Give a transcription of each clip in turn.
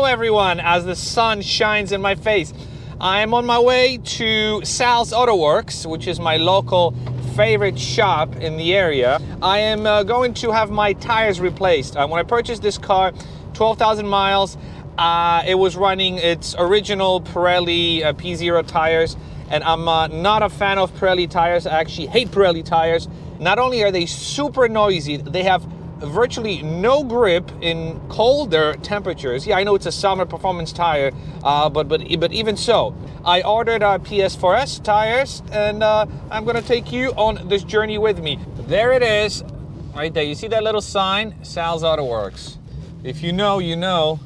everyone, as the sun shines in my face. I am on my way to Sal's Auto Works, which is my local favorite shop in the area. I am going to have my tires replaced. When I purchased this car, 12,000 miles, it was running its original Pirelli P0 tires, and I'm not a fan of Pirelli tires. I actually hate Pirelli tires. Not only are they super noisy, they have virtually no grip in colder temperatures. Yeah, I know it's a summer performance tire, but even so, I ordered PS4S tires, and I'm gonna take you on this journey with me. There it is, right there. You see that little sign? Sal's Auto Works. If you know, you know.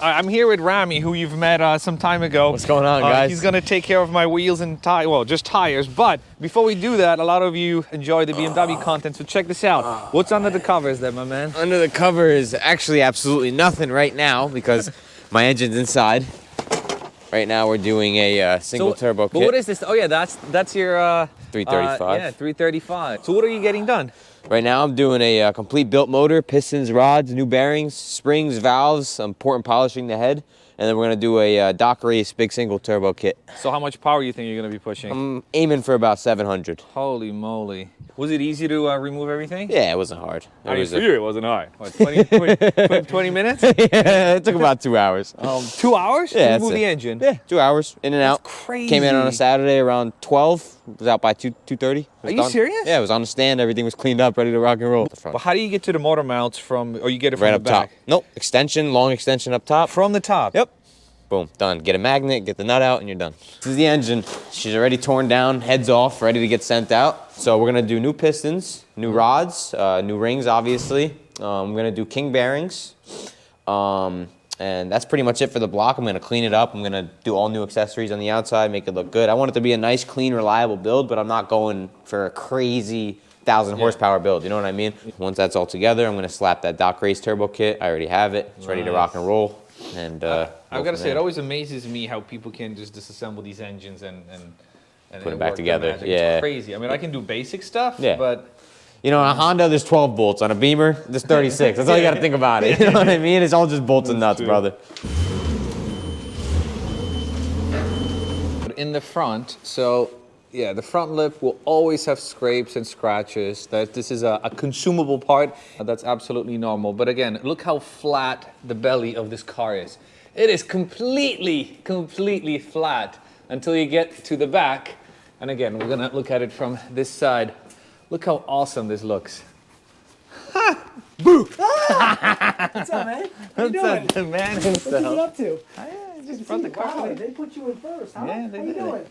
I'm here with Rami, who you've met some time ago. What's going on, guys? He's gonna take care of my wheels and well, just tires. But before we do that, a lot of you enjoy the BMW content, so check this out. What's under the covers there, my man? Under the cover is actually absolutely nothing right now because my engine's inside. Right now we're doing a single turbo kit. But what is this? Oh yeah, that's your 335. yeah, 335. So what are you getting done? Right now I'm doing a complete built motor, pistons, rods, new bearings, springs, valves. I'm pouring polishing the head. And then we're gonna do a dock race big single turbo kit. So how much power do you think you're gonna be pushing? I'm aiming for about 700. Holy moly. Was it easy to remove everything? Yeah, it wasn't hard. It wasn't hard. What, 20 minutes? Yeah, it took about 2 hours. 2 hours? Yeah, to remove the engine? Yeah, 2 hours, in and out. Crazy. Came in on a Saturday around 12. Was out by 2:30. Are you serious? Yeah, it was on the stand. Everything was cleaned up, ready to rock and roll. But how do you get to the motor mounts from, or you get it from right the up back? top. Nope, extension, long extension up top. From the top? Yep. Boom, done. Get a magnet, get the nut out, and you're done. This is the engine. She's already torn down, heads off, ready to get sent out. So we're gonna do new pistons, new rods, new rings, obviously. I'm gonna do king bearings. And that's pretty much it for the block. I'm gonna clean it up. I'm gonna do all new accessories on the outside, make it look good. I want it to be a nice, clean, reliable build, but I'm not going for a crazy 1,000 horsepower build, you know what I mean? Once that's all together, I'm gonna slap that dock race turbo kit. I already have it. It's ready to rock and roll. And I've got to say, it always amazes me how people can just disassemble these engines and put them back together. Yeah, it's crazy. I mean, I can do basic stuff, but you know, on a Honda, there's 12 bolts. On a Beamer, there's 36. That's all you got to think about it. You know what I mean? It's all just bolts and nuts, brother. In the front, so yeah, the front lip will always have scrapes and scratches. This is a consumable part. That's absolutely normal. But again, look how flat the belly of this car is. It is completely flat until you get to the back. And again, we're gonna look at it from this side. Look how awesome this looks. Ha! Boo! What's up, man? How you doing? The man What you himself. been up to? Just brought the car. Wow, they put you in first, huh? Yeah, they How you did. doing?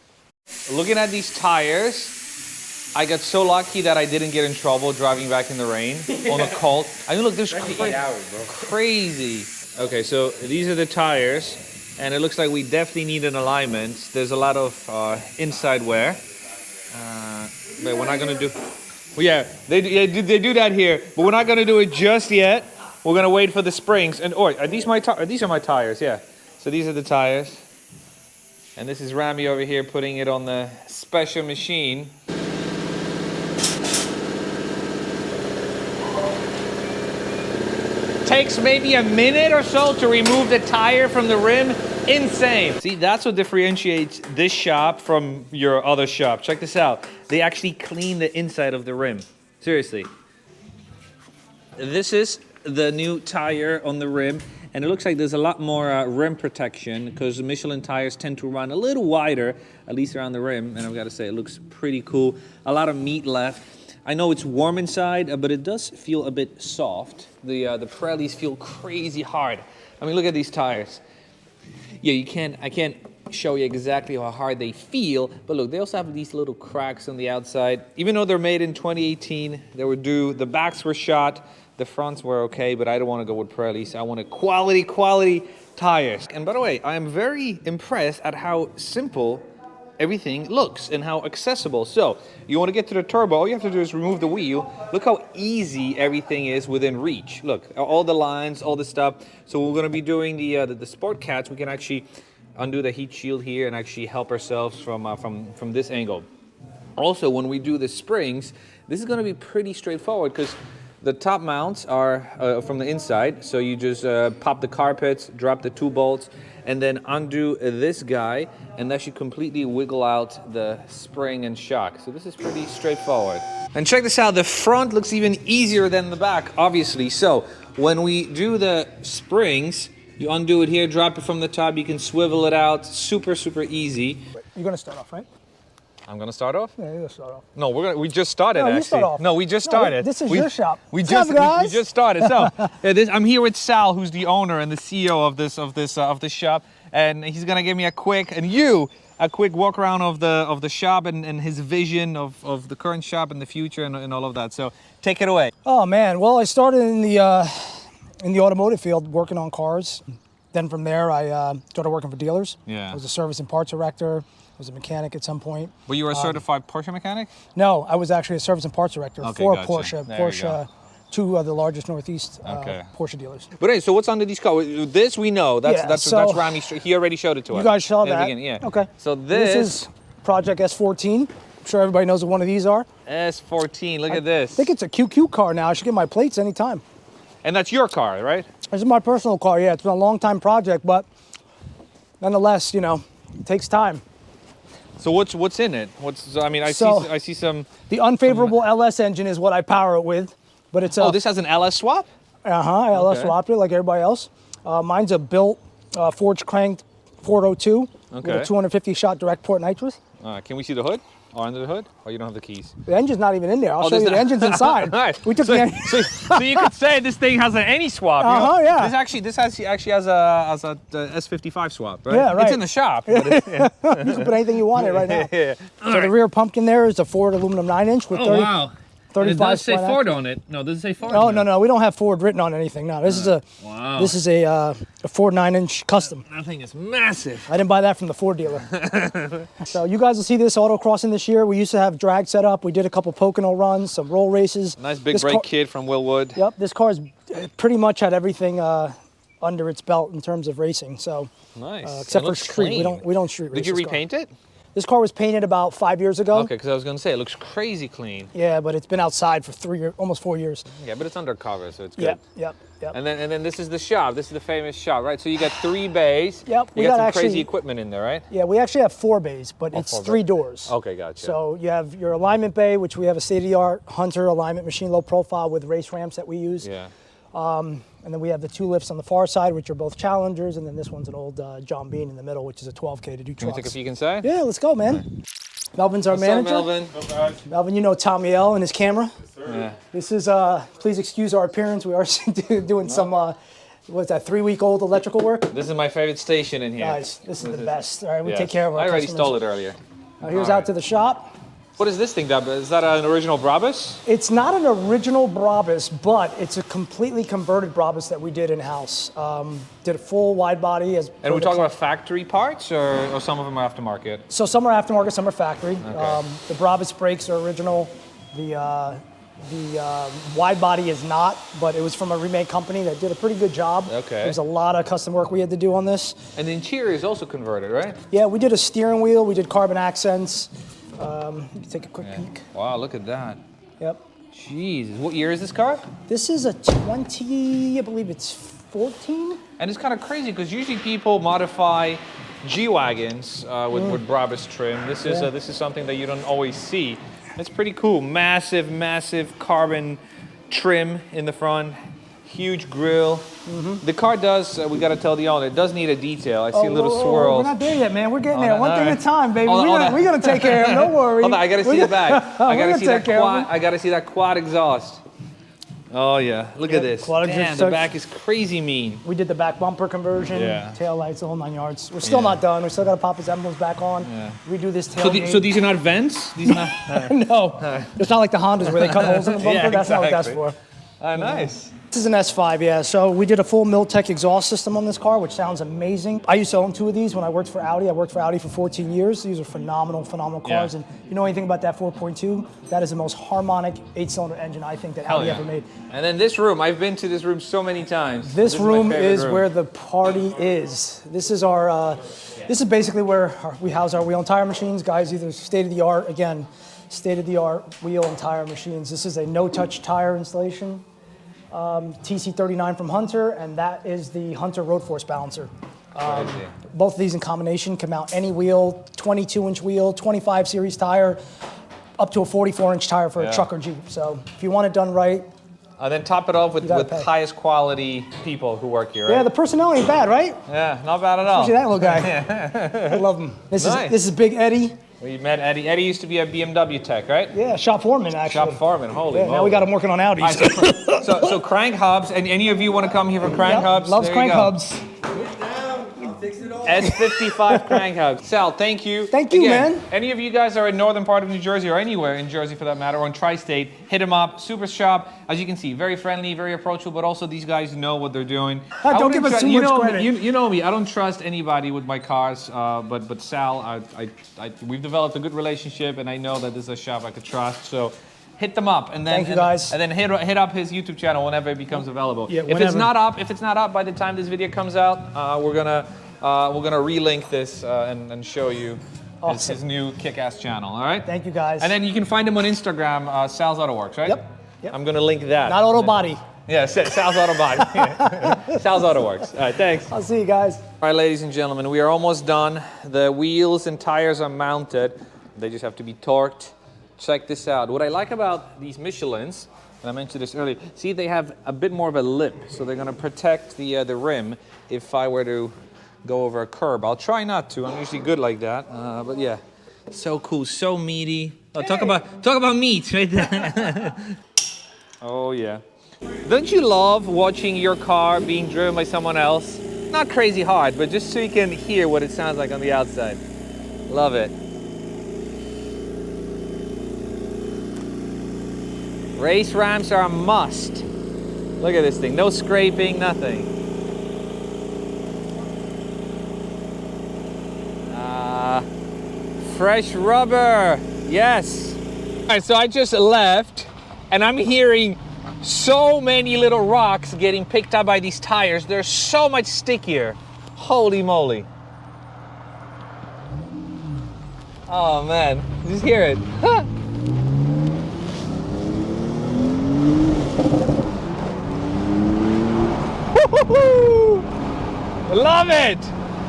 Looking at these tires, I got so lucky that I didn't get in trouble driving back in the rain on a cold. I mean, look, this is crazy. Okay, so these are the tires, and it looks like we definitely need an alignment. There's a lot of inside wear, but we're not gonna do. Well, yeah, they do that here, but we're not gonna do it just yet. We're gonna wait for the springs. And are these my these are my tires? Yeah. So these are the tires. And this is Rami over here putting it on the special machine. Takes maybe a minute or so to remove the tire from the rim. Insane. See, that's what differentiates this shop from your other shop. Check this out. They actually clean the inside of the rim. Seriously. This is the new tire on the rim. And it looks like there's a lot more rim protection because the Michelin tires tend to run a little wider, at least around the rim. And I've got to say, it looks pretty cool. A lot of meat left. I know it's warm inside, but it does feel a bit soft. The Pirellis feel crazy hard. I mean, look at these tires. Yeah, I can't show you exactly how hard they feel, but look, they also have these little cracks on the outside. Even though they're made in 2018, they were due. The backs were shot. The fronts were okay, but I don't want to go with Pirellis. I want a quality tires. And by the way, I am very impressed at how simple everything looks and how accessible. So you want to get to the turbo, all you have to do is remove the wheel. Look how easy everything is within reach. Look, all the lines, all the stuff. So we're going to be doing the Sport Cats. We can actually undo the heat shield here and actually help ourselves from this angle. Also, when we do the springs, this is going to be pretty straightforward because The top mounts are from the inside, so you just pop the carpets, drop the 2 bolts, and then undo this guy, and that should completely wiggle out the spring and shock. So this is pretty straightforward. And check this out, the front looks even easier than the back, obviously. So when we do the springs, you undo it here, drop it from the top, you can swivel it out, super, super easy. You're gonna start off, right? I'm gonna start off? Yeah, you're gonna start off. No, we just started. No, you actually. start off. No, we just No, started. this is your shop. We What's up, we guys? just started. So I'm here with Sal, who's the owner and the CEO of this shop, and he's gonna give me a quick walk around of the shop and his vision of the current shop and the future and all of that. So take it away. Oh man, well I started in the automotive field working on cars. Then from there I started working for dealers. Yeah. I was a service and parts director. I was a mechanic at some point. Were you a certified Porsche mechanic? No, I was actually a service and parts director for gotcha. Porsche. There you Porsche, 2 of the largest Northeast Okay. Porsche dealers. But hey, so what's under these cars? This we know. That's so Rami. He already showed it to us. You guys saw in the that? beginning, yeah. Okay. So This is Project S14. I'm sure everybody knows what one of these are. S14. Look at this. I think it's a QQ car now. I should get my plates anytime. And that's your car, right? This is my personal car, yeah. It's been a long time project, but nonetheless, you know, it takes time. So what's in it? I see some. The unfavorable LS engine is what I power it with, but it's a Oh, this has an LS swap? LS Okay. swapped it like everybody else. Mine's a built, forged cranked 402 with Okay. a 250 shot direct port nitrous. Can we see the hood? Or under the hood? Or you don't have the keys? The engine's not even in there. I'll show there's you the not- engine's inside. Nice. We took so, the engine. so you could say this thing has an any swap. you know? Yeah. This actually has a S55 swap, right? Yeah, right. It's in the shop. But You can put anything you want in it right now. yeah. So the rear pumpkin there is a Ford aluminum 9-inch with 30, And 35 it does say spline Ford axle. on it. No, does it say Ford? Oh no, we don't have Ford written on anything. No, this is a Wow. this is a Ford 9-inch custom. That thing is massive. I didn't buy that from the Ford dealer. So you guys will see this autocrossing this year. We used to have drag set up. We did a couple Pocono runs, some roll races. Nice big This brake car- kit from Willwood. Yep, this car's pretty much had everything under its belt in terms of racing. So Nice. except It for looks street, clean. we don't street race. Did you this car. repaint it? This car was painted about 5 years ago. Okay, because I was going to say, it looks crazy clean. Yeah, but it's been outside for 3 years, almost 4 years. Yeah, but it's undercover, so it's good. Yep. And then this is the shop. This is the famous shop, right? So you got 3 bays. Yep, we You got got some actually- crazy equipment in there, right? Yeah, we actually have 4 bays, but it's 4 3 bays. doors. Okay, gotcha. So you have your alignment bay, which we have a state-of-the-art Hunter alignment machine, low profile with race ramps that we use. Yeah. And then we have the 2 lifts on the far side, which are both Challengers, and then this one's an old John Bean in the middle, which is a 12K to do Can we trucks. take a peek inside? Yeah, let's go, man. Melvin's our What's up, manager. Melvin? Melvin, you know Tommy L and his camera. Yeah. This is, please excuse our appearance. We are doing some, what's that, 3-week-old electrical work. This is my favorite station in here. Guys, this is the best. All right, we Yeah. take care of our I already customers. stole it earlier. Here's All out right. to the shop. What is this thing, Dub? Is that an original Brabus? It's not an original Brabus, but it's a completely converted Brabus that we did in-house. Did a full wide body. And we're talking about factory parts, or some of them are aftermarket? So some are aftermarket, some are factory. The Brabus brakes are original. The wide body is not, but it was from a remake company that did a pretty good job. Okay. There's a lot of custom work we had to do on this. And the interior is also converted, right? Yeah, we did a steering wheel. We did carbon accents. You can take a quick peek. Wow, look at that. Yep. Jesus, what year is this car? This is a 20, I believe it's 14. And it's kind of crazy because usually people modify G-Wagons with Brabus trim. This is something that you don't always see. It's pretty cool. Massive carbon trim in the front. Huge grille. The car does, we got to tell the owner, it does need a detail. I see a little swirl. We're not there yet, man. We're getting there. no, One thing all at a time, baby. Hold on, We're hold on. gonna take care of him. Don't worry. Hold on, I got to see the back. I got to gonna see that take care of quad. him. I got to see that quad exhaust. Oh yeah, look at this. quad Damn, exhaust. the back is crazy mean. We did the back bumper conversion, Yeah. tail lights, the whole 9 yards. We're still not done. We still got to pop his emblems back on. Yeah. Redo this So, tailgate. these are not vents? These are not. No, it's not like the Hondas where they cut holes in the bumper. Yeah, That's not what that's exactly. for. Oh, nice. This is an S5, yeah. So we did a full Miltech exhaust system on this car, which sounds amazing. I used to own 2 of these when I worked for Audi. I worked for Audi for 14 years. These are phenomenal cars. Yeah. And you know anything about that 4.2? That is the most harmonic 8-cylinder engine I think that Audi ever made. And then this room, I've been to this room so many times. This is my room favorite is room. where the party is. This is our, this is basically where we house our wheel and tire machines. Guys, either state-of-the-art, again, state-of-the-art wheel and tire machines. This is a no-touch tire installation. TC39 from Hunter, and that is the Hunter Road Force Balancer. Both of these in combination can mount any wheel, 22-inch wheel, 25 series tire, up to a 44-inch tire for a truck or Jeep. So if you want it done right. Then top it off with highest quality people who work here, right? Yeah, the personnel ain't bad, right? Yeah, not bad at all. Especially that little guy. I love him. This is Big Eddie. We met Eddie. Eddie used to be a BMW tech, right? Yeah, shop foreman, actually. Shop foreman, holy moly. Now we got him working on Audis. Right, so crank hubs, and any of you want to come here for crank hubs? Loves crank hubs. S55 crank hubs. Sal, thank you. Thank you, man. Any of you guys are in northern part of New Jersey or anywhere in Jersey for that matter, or in tri-state, hit them up. Super shop, as you can see, very friendly, very approachable, but also these guys know what they're doing. Don't give us too much credit. You know me, I don't trust anybody with my cars, but Sal, we've developed a good relationship, and I know that this is a shop I could trust. So hit them up, and then thank you guys. and then hit up his YouTube channel whenever it becomes available. Yeah, if it's not up by the time this video comes out, we're gonna relink this and show you his new kick-ass channel. All right. Thank you guys. And then you can find him on Instagram, Sal's Auto Works, right? Yep. I'm gonna link that. Not Auto Body. Yeah, Sal's Auto Body. Sal's Auto Works. All right, thanks. I'll see you guys. All right, ladies and gentlemen, we are almost done. The wheels and tires are mounted. They just have to be torqued. Check this out. What I like about these Michelins, and I mentioned this earlier, see they have a bit more of a lip, so they're gonna protect the rim if I were to go over a curb. I'll try not to. I'm usually good like that. But yeah, so cool, so meaty. Oh, talk about meat right there. Oh yeah. Don't you love watching your car being driven by someone else? Not crazy hard, but just so you can hear what it sounds like on the outside. Love it. Race ramps are a must. Look at this thing. No scraping, nothing. Fresh rubber, yes. All right, so I just left and I'm hearing so many little rocks getting picked up by these tires. They're so much stickier. Holy moly. Oh man, just hear it. Love it.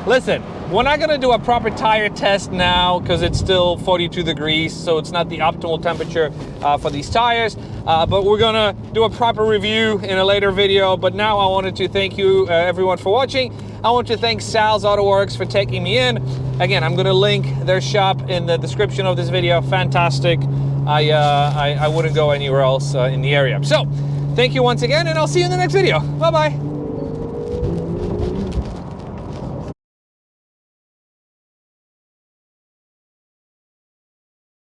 Listen. We're not gonna do a proper tire test now because it's still 42 degrees, so it's not the optimal temperature for these tires, but we're gonna do a proper review in a later video. But now I wanted to thank you everyone for watching. I want to thank Sal's Auto Works for taking me in. Again, I'm gonna link their shop in the description of this video. Fantastic. I wouldn't go anywhere else in the area. So, thank you once again, and I'll see you in the next video. Bye-bye.